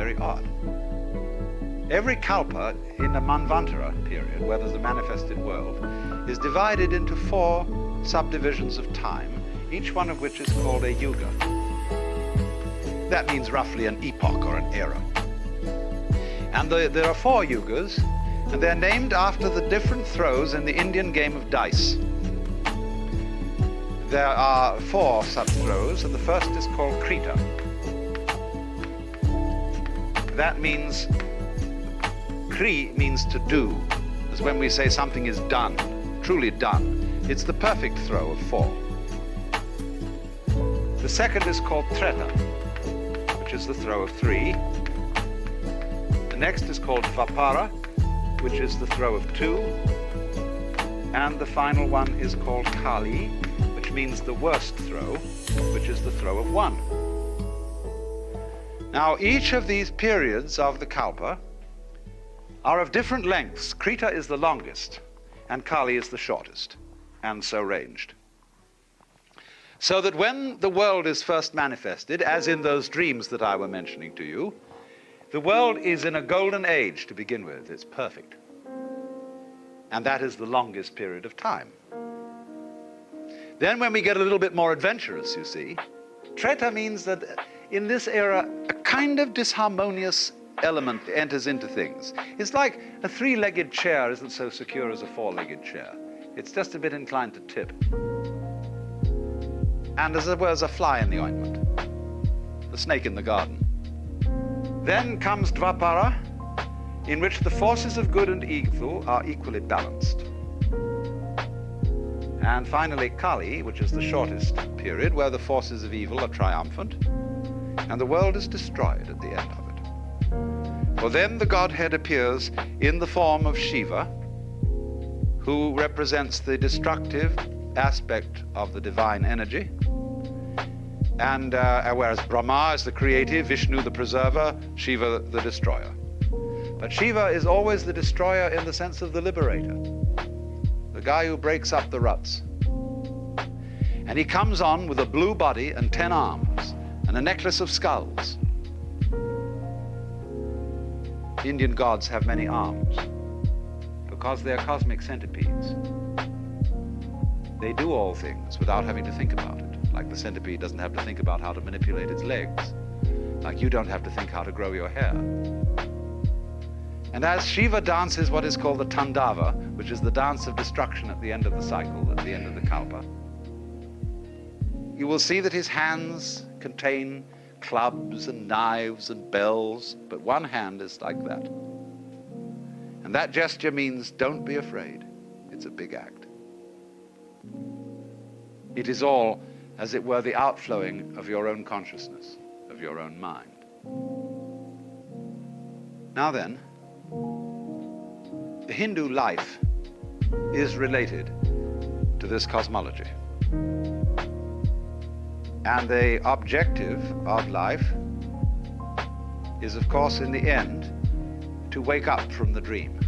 very odd. Every kalpa in the Manvantara period, where there's a manifested world, is divided into 4 subdivisions of time, each one of which is called a yuga. That means roughly an epoch or an era. And there are 4 yugas, and they're named after the different throws in the Indian game of dice. There are 4 such throws, and the first is called Krita. That means, Kri means to do, as when we say something is done, truly done. It's the perfect throw of 4. The second is called Treta, which is the throw of 3. The next is called Dvapara, which is the throw of 2. And the final one is called Kali, which means the worst throw, which is the throw of 1. Now, each of these periods of the Kalpa are of different lengths. Krita is the longest, and Kali is the shortest, and so ranged. So that when the world is first manifested, as in those dreams that I were mentioning to you, the world is in a golden age to begin with. It's perfect. And that is the longest period of time. Then when we get a little bit more adventurous, you see, Treta means that in this era, a kind of disharmonious element enters into things. It's like a 3-legged chair isn't so secure as a 4-legged chair. It's just a bit inclined to tip. And as it were, a fly in the ointment, the snake in the garden. Then comes Dvapara, in which the forces of good and evil are equally balanced. And finally Kali, which is the shortest period, where the forces of evil are triumphant, and the world is destroyed at the end of it. For then the Godhead appears in the form of Shiva, who represents the destructive aspect of the divine energy, and whereas Brahma is the creative, Vishnu the preserver, Shiva the destroyer. But Shiva is always the destroyer in the sense of the liberator, the guy who breaks up the ruts. And he comes on with a blue body and 10 arms and a necklace of skulls. Indian gods have many arms because they're cosmic centipedes. They do all things without having to think about it. Like the centipede doesn't have to think about how to manipulate its legs. Like you don't have to think how to grow your hair. And as Shiva dances what is called the Tandava, which is the dance of destruction at the end of the cycle, at the end of the Kalpa, you will see that his hands contain clubs and knives and bells, but one hand is like that. And that gesture means don't be afraid. It's a big act. It is all, as it were, the outflowing of your own consciousness, of your own mind. Now then, the Hindu life is related to this cosmology. And the objective of life is, of course, in the end, to wake up from the dream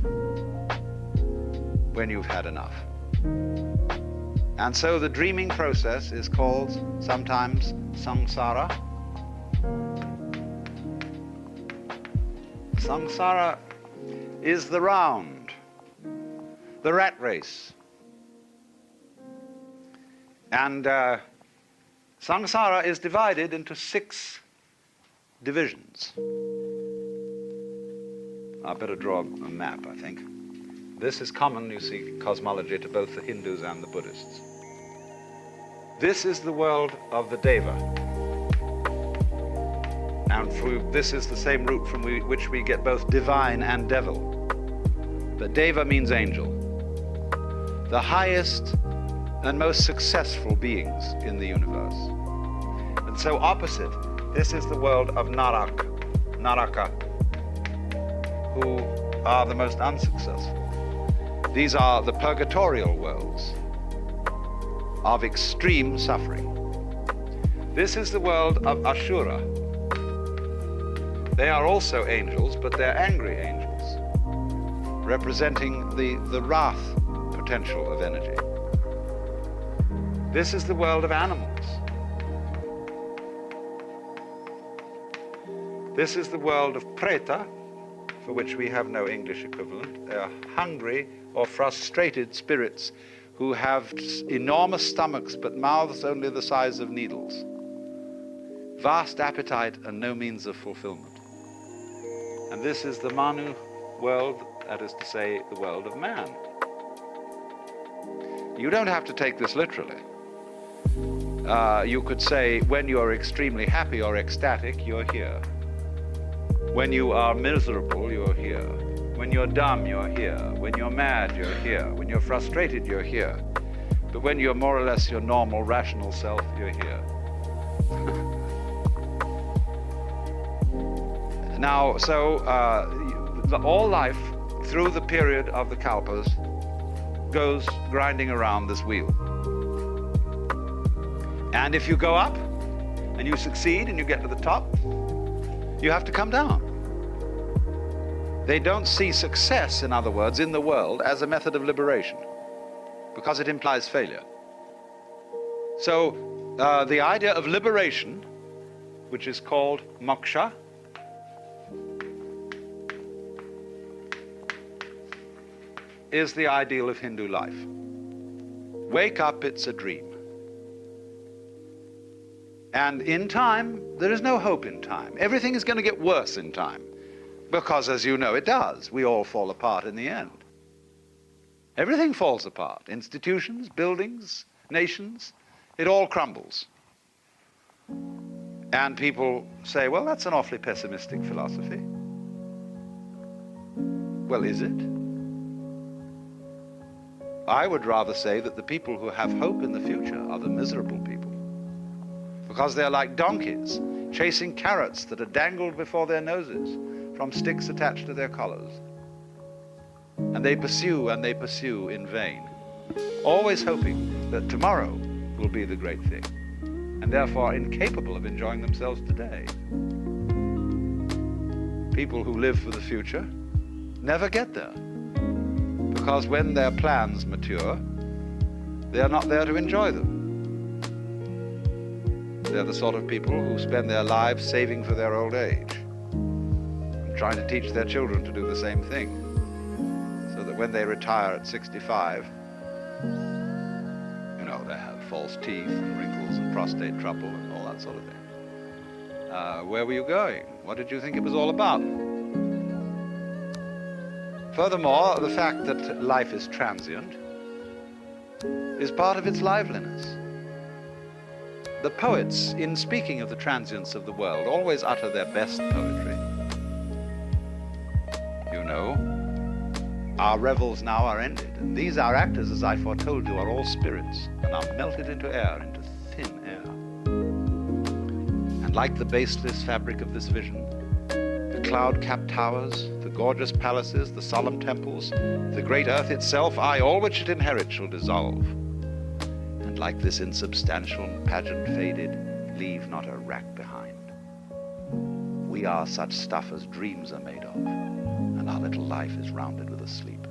when you've had enough. And so the dreaming process is called sometimes samsara. Samsara is the round, the rat race. And samsara is divided into 6 divisions. I better draw a map, I think. This is common, you see, cosmology to both the Hindus and the Buddhists. This is the world of the Deva. And this is the same root from which we get both divine and devil. But Deva means angel. The highest and most successful beings in the universe. And so opposite, this is the world of Naraka, who are the most unsuccessful. These are the purgatorial worlds of extreme suffering. This is the world of Ashura. They are also angels, but they're angry angels, representing the wrath potential of energy. This is the world of animals. This is the world of preta, for which we have no English equivalent. They are hungry or frustrated spirits who have enormous stomachs but mouths only the size of needles. Vast appetite and no means of fulfillment. And this is the Manu world, that is to say, the world of man. You don't have to take this literally. You could say, when you are extremely happy or ecstatic, you're here. When you are miserable, you're here. When you're dumb, you're here. When you're mad, you're here. When you're frustrated, you're here. But when you're more or less your normal, rational self, you're here. Now, so all life through the period of the Kalpas goes grinding around this wheel. And if you go up and you succeed and you get to the top, you have to come down. They don't see success, in other words, in the world as a method of liberation, because it implies failure. So the idea of liberation, which is called moksha, is the ideal of Hindu life. Wake up, it's a dream. And in time, there is no hope in time. Everything is going to get worse in time. Because, as you know, it does. We all fall apart in the end. Everything falls apart. Institutions, buildings, nations, it all crumbles. And people say, well, that's an awfully pessimistic philosophy. Well, is it? I would rather say that the people who have hope in the future are the miserable people. Because they're like donkeys, chasing carrots that are dangled before their noses from sticks attached to their collars. And they pursue in vain, always hoping that tomorrow will be the great thing, and therefore incapable of enjoying themselves today. People who live for the future never get there, because when their plans mature, they are not there to enjoy them. They're the sort of people who spend their lives saving for their old age, and trying to teach their children to do the same thing, so that when they retire at 65, you know, they have false teeth and wrinkles and prostate trouble and all that sort of thing. Where were you going? What did you think it was all about? Furthermore, the fact that life is transient is part of its liveliness. The poets, in speaking of the transience of the world, always utter their best poetry. You know, our revels now are ended, and these our actors, as I foretold you, are all spirits, and are melted into air, into thin air. And like the baseless fabric of this vision, the cloud-capped towers, the gorgeous palaces, the solemn temples, the great earth itself, aye, all which it inherits shall dissolve. And like this insubstantial pageant faded, leave not a rack behind. We are such stuff as dreams are made of, and our little life is rounded with a sleep.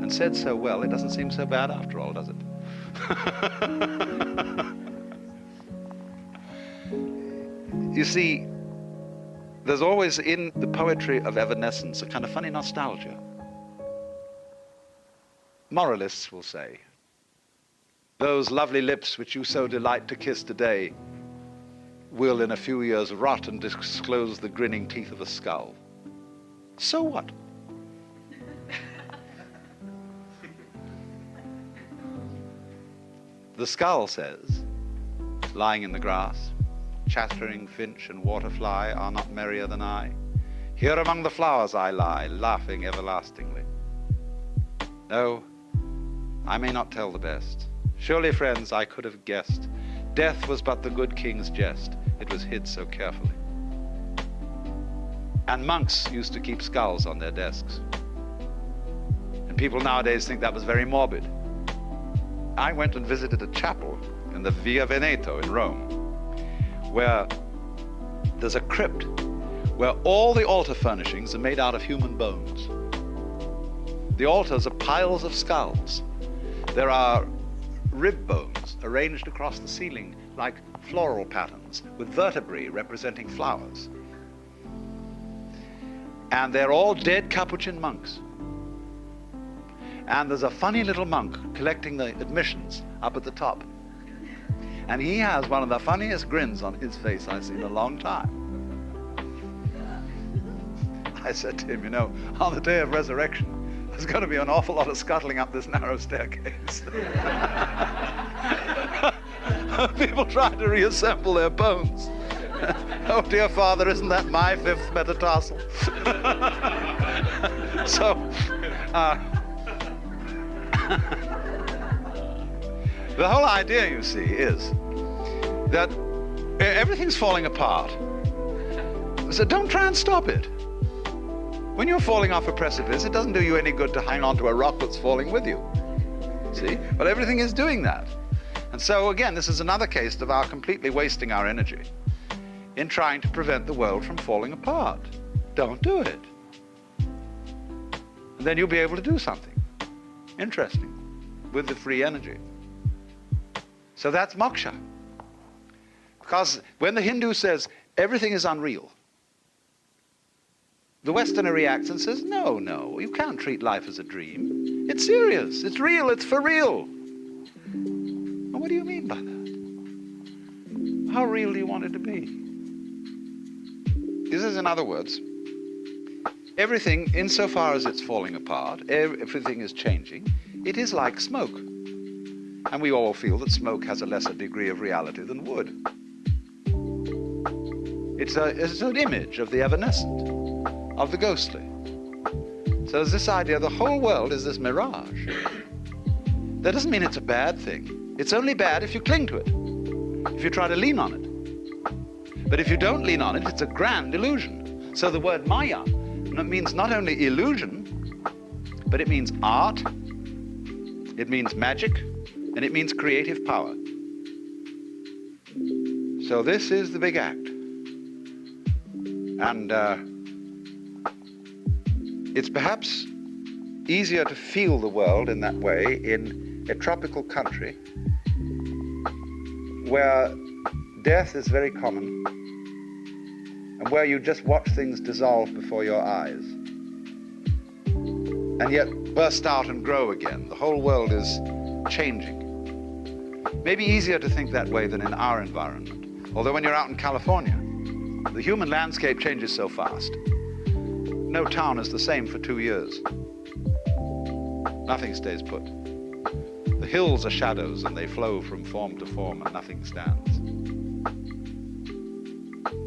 And said so well, it doesn't seem so bad after all, does it? You see, there's always in the poetry of evanescence a kind of funny nostalgia. Moralists will say, those lovely lips which you so delight to kiss today will in a few years rot and disclose the grinning teeth of a skull. So what? The skull says, lying in the grass, chattering finch and waterfly are not merrier than I. Here among the flowers I lie, laughing everlastingly. No, I may not tell the best. Surely, friends, I could have guessed. Death was but the good king's jest. It was hid so carefully. And monks used to keep skulls on their desks. And people nowadays think that was very morbid. I went and visited a chapel in the Via Veneto in Rome, where there's a crypt where all the altar furnishings are made out of human bones. The altars are piles of skulls. There are rib bones arranged across the ceiling like floral patterns. gardens with vertebrae representing flowers. And they're all dead Capuchin monks. And there's a funny little monk collecting the admissions up at the top. And he has one of the funniest grins on his face I've seen in a long time. I said to him, you know, on the day of resurrection, there's going to be an awful lot of scuttling up this narrow staircase. People trying to reassemble their bones. Oh dear Father, isn't that my fifth metatarsal? So, the whole idea, you see, is that everything's falling apart. So don't try and stop it. When you're falling off a precipice, it doesn't do you any good to hang on to a rock that's falling with you. See? But everything is doing that. And so, again, this is another case of our completely wasting our energy in trying to prevent the world from falling apart. Don't do it. And then you'll be able to do something interesting with the free energy. So that's moksha. Because when the Hindu says everything is unreal, the Westerner reacts and says, no, no, you can't treat life as a dream. It's serious, it's real, it's for real. And what do you mean by that? How real do you want it to be? This is, in other words, everything, insofar as it's falling apart, everything is changing, it is like smoke. And we all feel that smoke has a lesser degree of reality than wood. It's an image of the evanescent, of the ghostly. So there's this idea the whole world is this mirage. That doesn't mean it's a bad thing. It's only bad if you cling to it, if you try to lean on it. But if you don't lean on it, it's a grand illusion. So the word maya means not only illusion, but it means art, it means magic, and it means creative power. So this is the big act. And it's perhaps easier to feel the world in that way in a tropical country where death is very common and where you just watch things dissolve before your eyes and yet burst out and grow again. The whole world is changing. Maybe easier to think that way than in our environment. Although when you're out in California, the human landscape changes so fast. No town is the same for 2 years. Nothing stays put. The hills are shadows and they flow from form to form and nothing stands.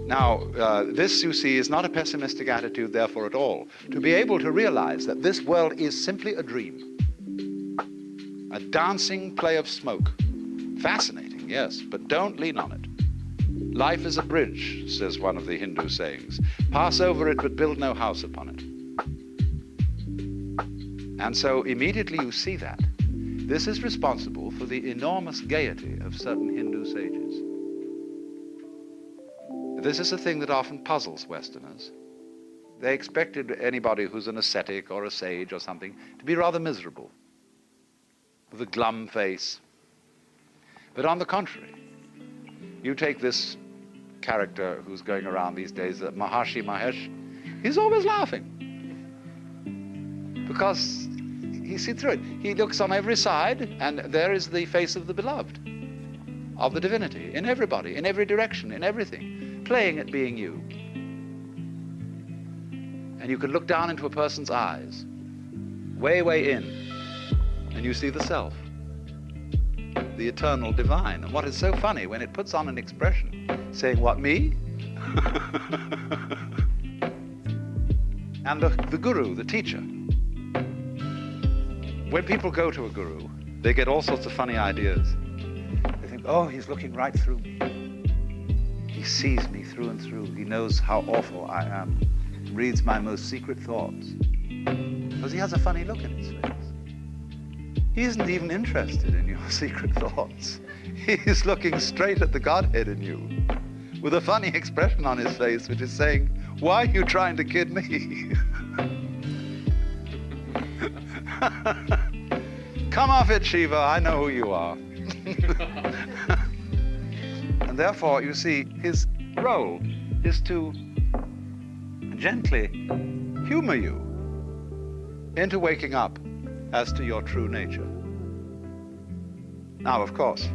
Now, this, you see, is not a pessimistic attitude, therefore, at all. To be able to realize that this world is simply a dream, a dancing play of smoke. Fascinating, yes, but don't lean on it. Life is a bridge, says one of the Hindu sayings. Pass over it, but build no house upon it. And so immediately you see that. This is responsible for the enormous gaiety of certain Hindu sages. This is a thing that often puzzles Westerners. They expected anybody who's an ascetic or a sage or something to be rather miserable, with a glum face. But on the contrary, you take this character who's going around these days, Maharshi Mahesh, he's always laughing. Because he sees through it. He looks on every side, and there is the face of the beloved, of the divinity, in everybody, in every direction, in everything, playing at being you. And you can look down into a person's eyes, way, way in, and you see the self, the eternal divine. And what is so funny, when it puts on an expression saying, what, me? And the guru, the teacher. When people go to a guru, they get all sorts of funny ideas. They think, oh, he's looking right through me. He sees me through and through. He knows how awful I am. Reads my most secret thoughts. Because he has a funny look in his face. He isn't even interested in your secret thoughts. He's looking straight at the Godhead in you, with a funny expression on his face, which is saying, why are you trying to kid me? Come off it, Shiva, I know who you are. And therefore, you see, his role is to gently humor you into waking up as to your true nature. Now, of course,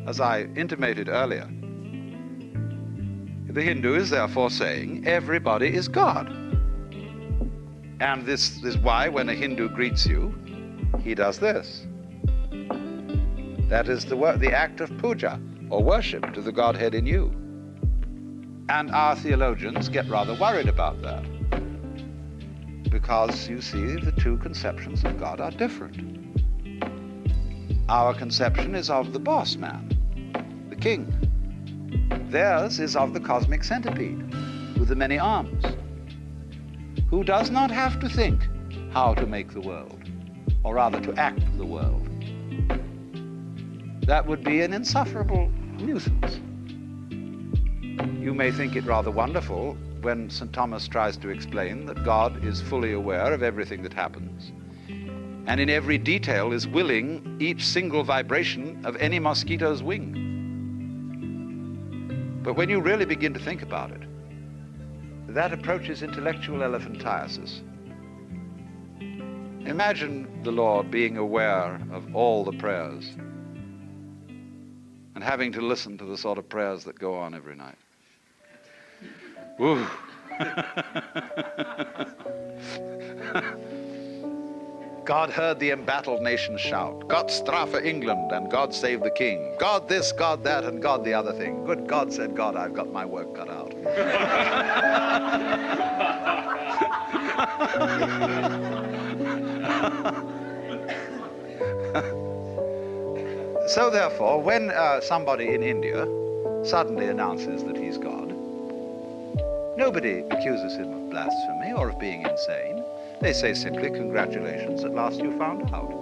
as I intimated earlier, the Hindu is therefore saying everybody is God. And this is why when a Hindu greets you, he does this. That is the act of puja, or worship to the Godhead in you. And our theologians get rather worried about that, because, you see, the two conceptions of God are different. Our conception is of the boss man, the king. Theirs is of the cosmic centipede with the many arms, who does not have to think how to make the world, or rather to act the world. That would be an insufferable nuisance. You may think it rather wonderful when St. Thomas tries to explain that God is fully aware of everything that happens, and in every detail is willing each single vibration of any mosquito's wing. But when you really begin to think about it, that approaches intellectual elephantiasis. Imagine the Lord being aware of all the prayers and having to listen to the sort of prayers that go on every night. Woo. God heard the embattled nation shout, "God strafe England and God save the king. God this, God that, and God the other thing. Good God," said God, "I've got my work cut out." So therefore, when somebody in India suddenly announces that he's God, nobody accuses him of blasphemy or of being insane. They say simply, "Congratulations, at last you found out."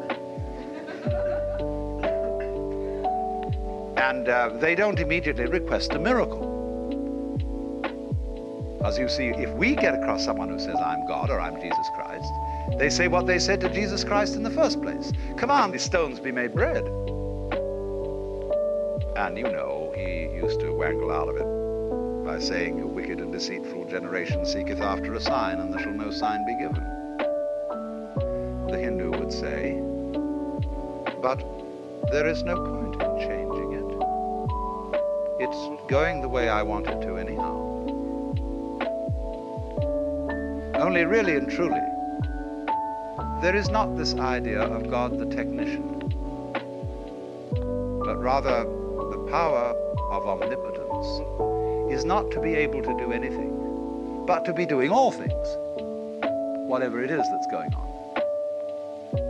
And they don't immediately request a miracle. As you see, if we get across someone who says, "I'm God," or "I'm Jesus Christ," they say what they said to Jesus Christ in the first place. "Command these stones be made bread." And you know, he used to wangle out of it by saying, "A wicked and deceitful generation seeketh after a sign, and there shall no sign be given." The Hindu would say, "But there is no point in changing it. It's going the way I want it to anyhow." Only really and truly, there is not this idea of God the technician, but rather the power of omnipotence is not to be able to do anything, but to be doing all things, whatever it is that's going on,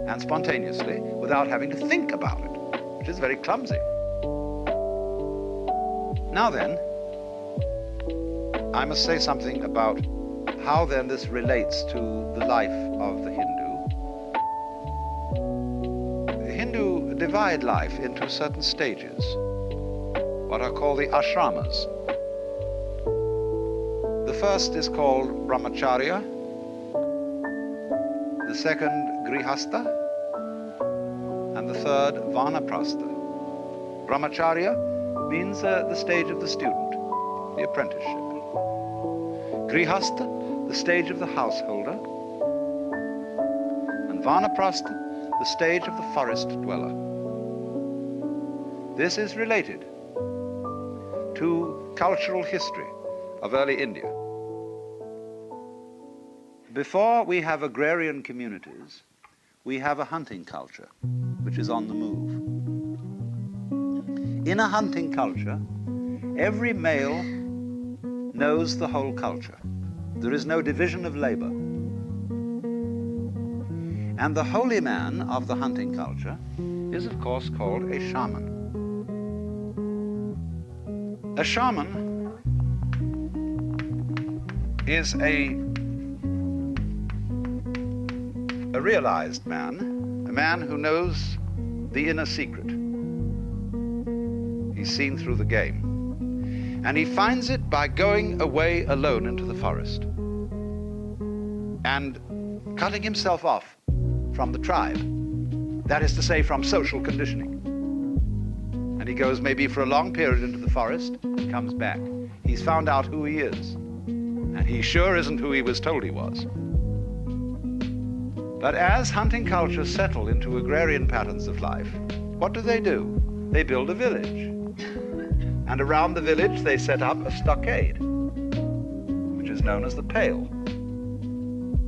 and spontaneously, without having to think about it, which is very clumsy. Now then, I must say something about how then this relates to the life of the Hindu. The Hindu divide life into certain stages, what are called the ashramas. The first is called brahmacharya, the second grihastha, and the third vanaprastha. Brahmacharya means the stage of the student, the apprenticeship. Grihastha, the stage of the householder. And vanaprastha, the stage of the forest dweller. This is related to cultural history of early India. Before we have agrarian communities, we have a hunting culture, which is on the move. In a hunting culture, every male knows the whole culture. There is no division of labor. And the holy man of the hunting culture is, of course, called a shaman. A shaman is a realized man, a man who knows the inner secret. He's seen through the game. And he finds it by going away alone into the forest and cutting himself off from the tribe, that is to say, from social conditioning. And he goes maybe for a long period into the forest and comes back. He's found out who he is. And he sure isn't who he was told he was. But as hunting cultures settle into agrarian patterns of life, what do? They build a village. And around the village they set up a stockade, which is known as the Pale.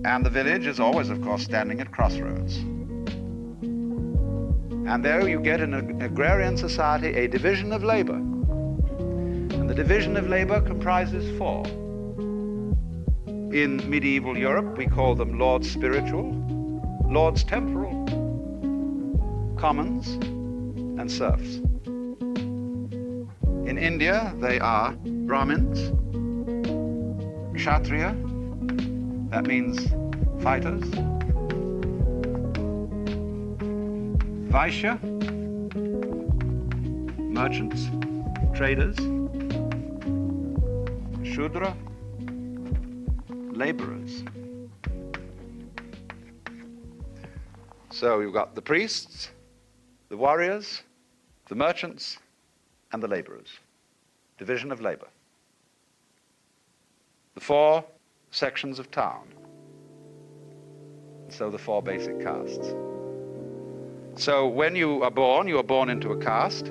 And the village is always, of course, standing at crossroads. And there you get in an agrarian society a division of labor. And the division of labor comprises four. In medieval Europe, we call them lords spiritual, lords temporal, commons, and serfs. In India, they are Brahmins, Kshatriya, that means fighters, Vaishya, merchants, traders, Shudra, laborers. So you've got the priests, the warriors, the merchants, and the laborers. Division of labor. The four sections of town. So the four basic castes. So when you are born into a caste,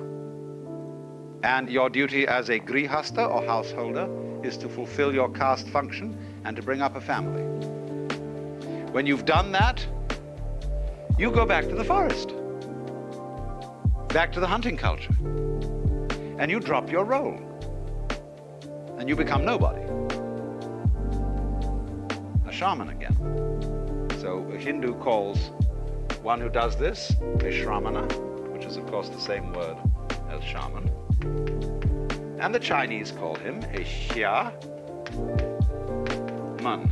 and your duty as a grihasta or householder is to fulfill your caste function and to bring up a family. When you've done that, you go back to the forest, back to the hunting culture, and you drop your role, and you become nobody. A shaman again. So a Hindu calls one who does this a shramana, which is of course the same word as shaman. And the Chinese call him a xia man.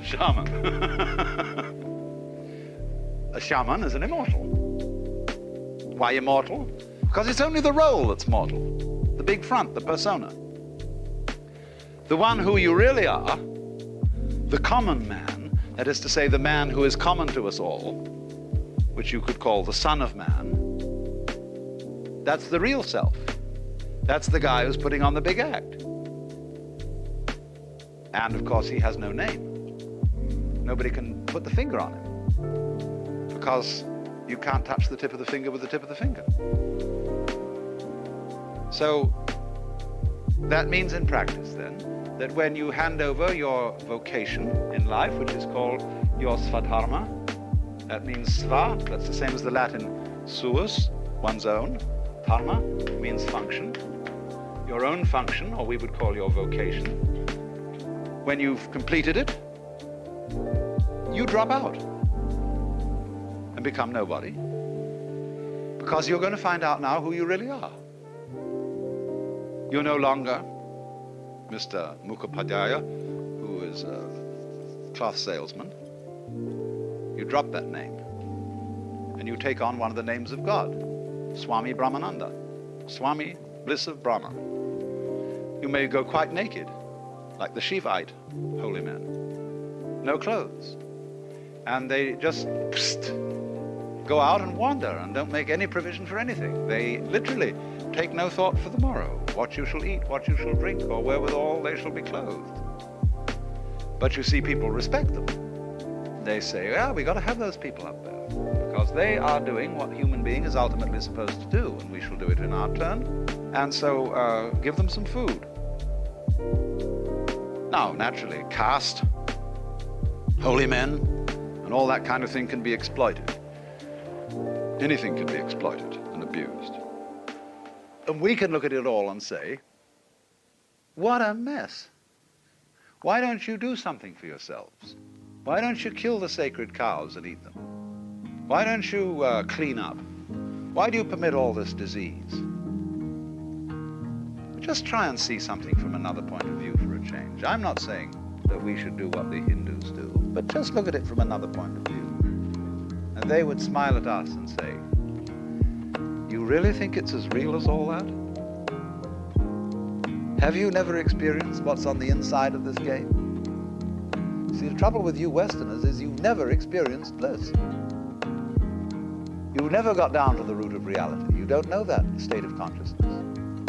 Shaman. A shaman is an immortal. Why immortal? Because it's only the role that's mortal. The big front, the persona. The one who you really are, the common man, that is to say, the man who is common to us all, which you could call the son of man, that's the real self. That's the guy who's putting on the big act. And of course, he has no name. Nobody can put the finger on him, because you can't touch the tip of the finger with the tip of the finger. So that means in practice then, that when you hand over your vocation in life, which is called your svadharma, that means sva, that's the same as the Latin suus, one's own. Dharma means function. Your own function, or we would call your vocation. When you've completed it, you drop out and become nobody, because you're going to find out now who you really are. You're no longer Mr. Mukhopadhyaya, who is a cloth salesman. You drop that name, and you take on one of the names of God, Swami Brahmananda, Swami, bliss of Brahma. You may go quite naked, like the Shivite holy men, no clothes. And they just go out and wander and don't make any provision for anything. They literally take no thought for the morrow, what you shall eat, what you shall drink, or wherewithal they shall be clothed. But you see, people respect them. They say, yeah, we got to have those people up there, because they are doing what human being is ultimately supposed to do, and we shall do it in our turn. And so give them some food. Now, naturally, caste, holy men, and all that kind of thing can be exploited. Anything can be exploited and abused. And we can look at it all and say, what a mess. Why don't you do something for yourselves? Why don't you kill the sacred cows and eat them? Why don't you clean up? Why do you permit all this disease? Just try and see something from another point of view for a change. I'm not saying that we should do what the Hindus do, but just look at it from another point of view. And they would smile at us and say, you really think it's as real as all that? Have you never experienced what's on the inside of this game? See, the trouble with you Westerners is you've never experienced bliss. You never got down to the root of reality. You don't know that state of consciousness.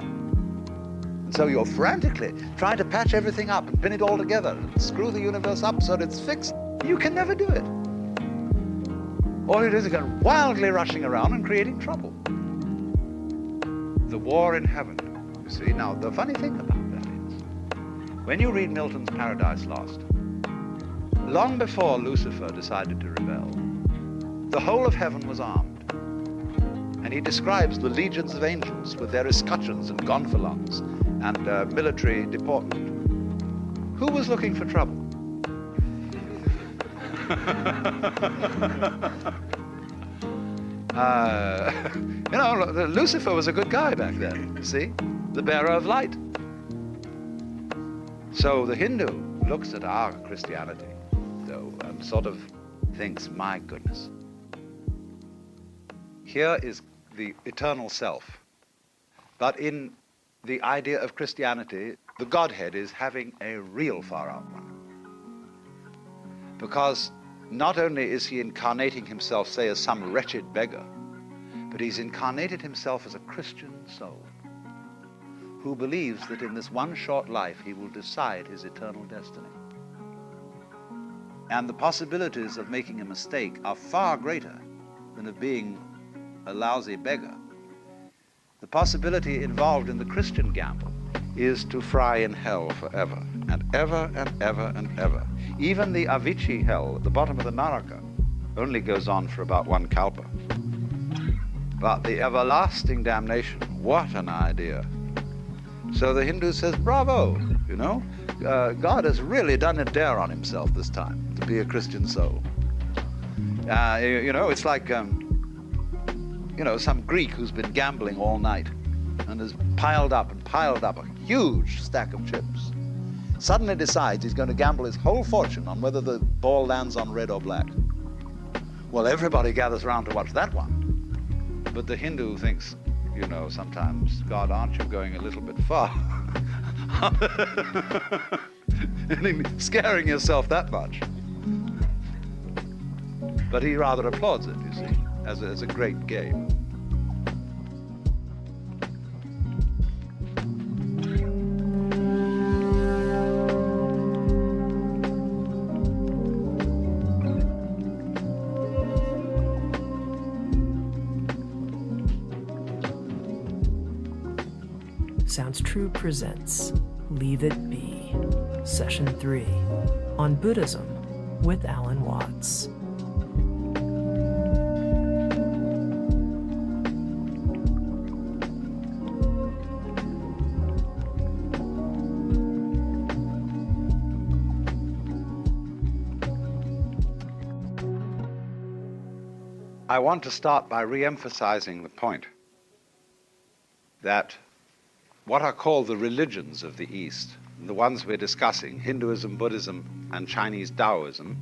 And so you're frantically trying to patch everything up and pin it all together and screw the universe up so that it's fixed. You can never do it. All you do is go wildly rushing around and creating trouble. The war in heaven, you see. Now, the funny thing about that is, when you read Milton's Paradise Lost, long before Lucifer decided to rebel, the whole of heaven was armed. And he describes the legions of angels with their escutcheons and gonfalons and military deportment. Who was looking for trouble? You know, Lucifer was a good guy back then, you see? The bearer of light. So the Hindu looks at our Christianity, though, and sort of thinks, my goodness, here is the eternal self. But in the idea of Christianity, the Godhead is having a real far-out one. Because not only is he incarnating himself, say, as some wretched beggar, but he's incarnated himself as a Christian soul who believes that in this one short life he will decide his eternal destiny. And the possibilities of making a mistake are far greater than of being a lousy beggar. The possibility involved in the Christian gamble is to fry in hell forever, and ever and ever and ever. Even the Avicii hell at the bottom of the Naraka only goes on for about one kalpa. But the everlasting damnation, what an idea. So the Hindu says, bravo, you know, God has really done a dare on himself this time to be a Christian soul. You know, it's like, you know, some Greek who's been gambling all night and has piled up a huge stack of chips. Suddenly decides he's going to gamble his whole fortune on whether the ball lands on red or black. Well, everybody gathers around to watch that one. But the Hindu thinks, you know, sometimes, God, aren't you going a little bit far? Scaring yourself that much. But he rather applauds it, you see, as a great game. Sounds True presents Leave It Be, Session 3, on Buddhism with Alan Watts. I want to start by re-emphasizing the point that what are called the religions of the East, the ones we're discussing, Hinduism, Buddhism, and Chinese Taoism,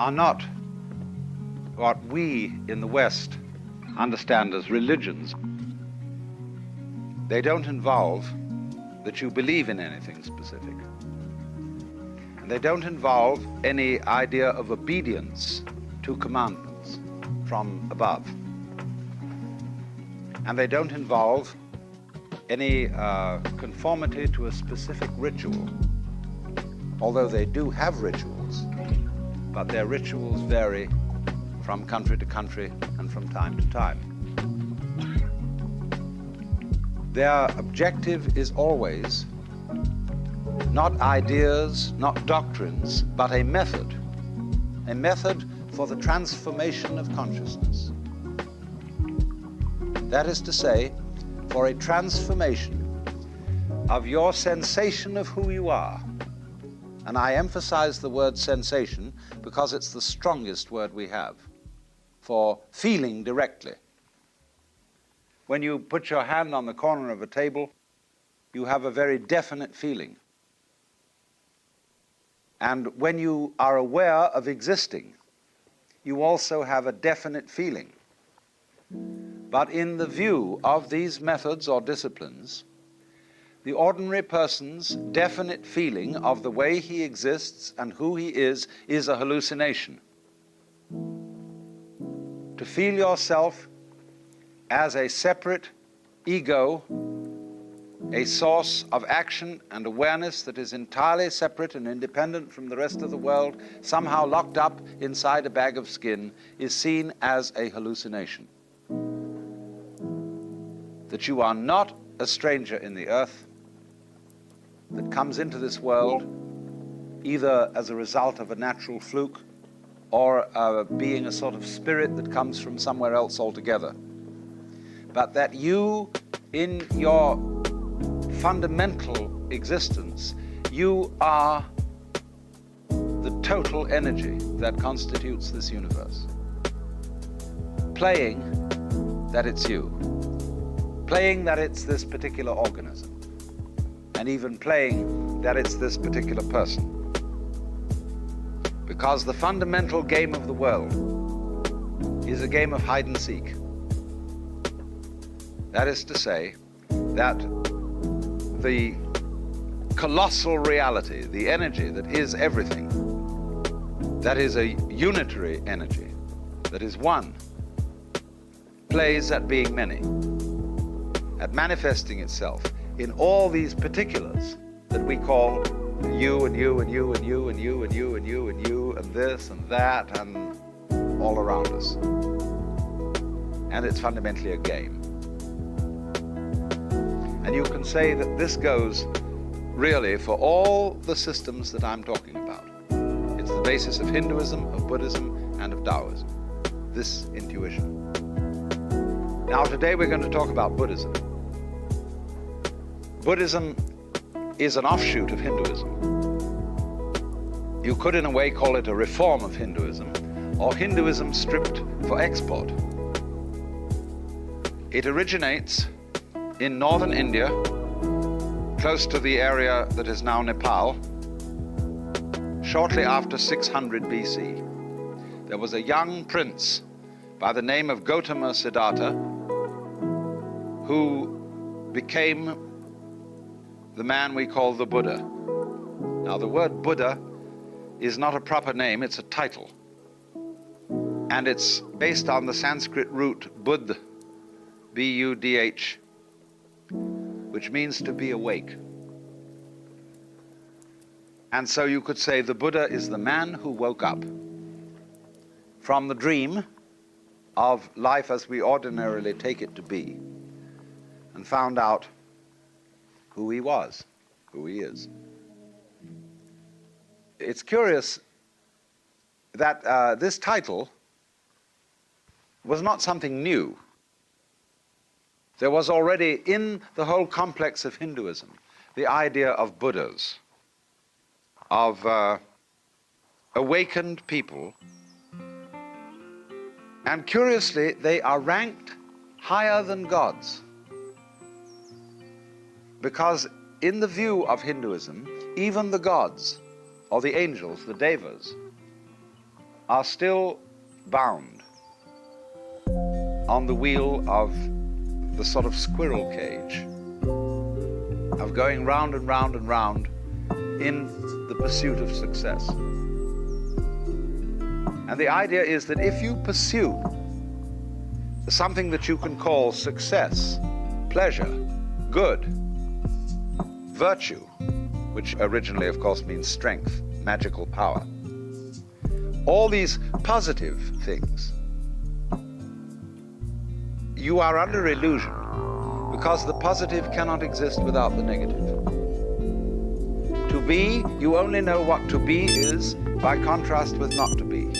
are not what we in the West understand as religions. They don't involve that you believe in anything specific. And they don't involve any idea of obedience to commandments from above. And they don't involve any conformity to a specific ritual, although they do have rituals, but their rituals vary from country to country and from time to time. Their objective is always not ideas, not doctrines, but a method for the transformation of consciousness. That is to say, for a transformation of your sensation of who you are. And I emphasize the word sensation because it's the strongest word we have for feeling directly. When you put your hand on the corner of a table, you have a very definite feeling. And when you are aware of existing, you also have a definite feeling. But in the view of these methods or disciplines, the ordinary person's definite feeling of the way he exists and who he is a hallucination. to feel yourself as a separate ego, a source of action and awareness that is entirely separate and independent from the rest of the world, somehow locked up inside a bag of skin, is seen as a hallucination. That you are not a stranger in the earth, that comes into this world either as a result of a natural fluke or being a sort of spirit that comes from somewhere else altogether. But that you, in your fundamental existence, you are the total energy that constitutes this universe. Playing that it's you. Playing that it's this particular organism. And even playing that it's this particular person. Because the fundamental game of the world is a game of hide and seek. That is to say, that the colossal reality, the energy that is everything, that is a unitary energy, that is one, plays at being many, at manifesting itself in all these particulars that we call you and you and you and you and you and you and you and you and this and that and all around us. And it's fundamentally a game. And you can say that this goes really for all the systems that I'm talking about. It's the basis of Hinduism, of Buddhism, and of Taoism, this intuition. Now today we're going to talk about Buddhism. Buddhism is an offshoot of Hinduism. You could in a way call it a reform of Hinduism, or Hinduism stripped for export. It originates in northern India, close to the area that is now Nepal, shortly after 600 BC. There was a young prince by the name of Gautama Siddhartha who became the man we call the Buddha. Now the word Buddha is not a proper name, it's a title. And it's based on the Sanskrit root Buddh, B-U-D-H, which means to be awake. And so you could say the Buddha is the man who woke up from the dream of life as we ordinarily take it to be and found out who he was, who he is. It's curious that this title was not something new. There was already in the whole complex of Hinduism the idea of Buddhas, of awakened people. And curiously, they are ranked higher than gods. Because in the view of Hinduism, even the gods, or the angels, the devas, are still bound on the wheel of the sort of squirrel cage, of going round and round and round in the pursuit of success. And the idea is that if you pursue something that you can call success, pleasure, good, virtue, which originally, of course, means strength, magical power, all these positive things, you are under illusion, because the positive cannot exist without the negative. To be, you only know what to be is by contrast with not to be.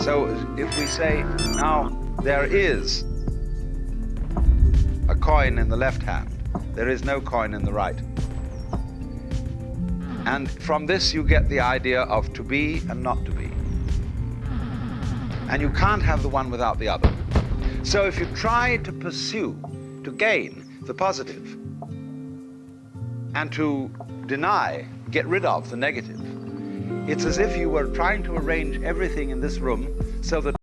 So if we say, now there is a coin in the left hand, there is no coin in the right. And from this you get the idea of to be and not to be. And you can't have the one without the other. So if you try to pursue, to gain the positive, and to deny, get rid of the negative, it's as if you were trying to arrange everything in this room so that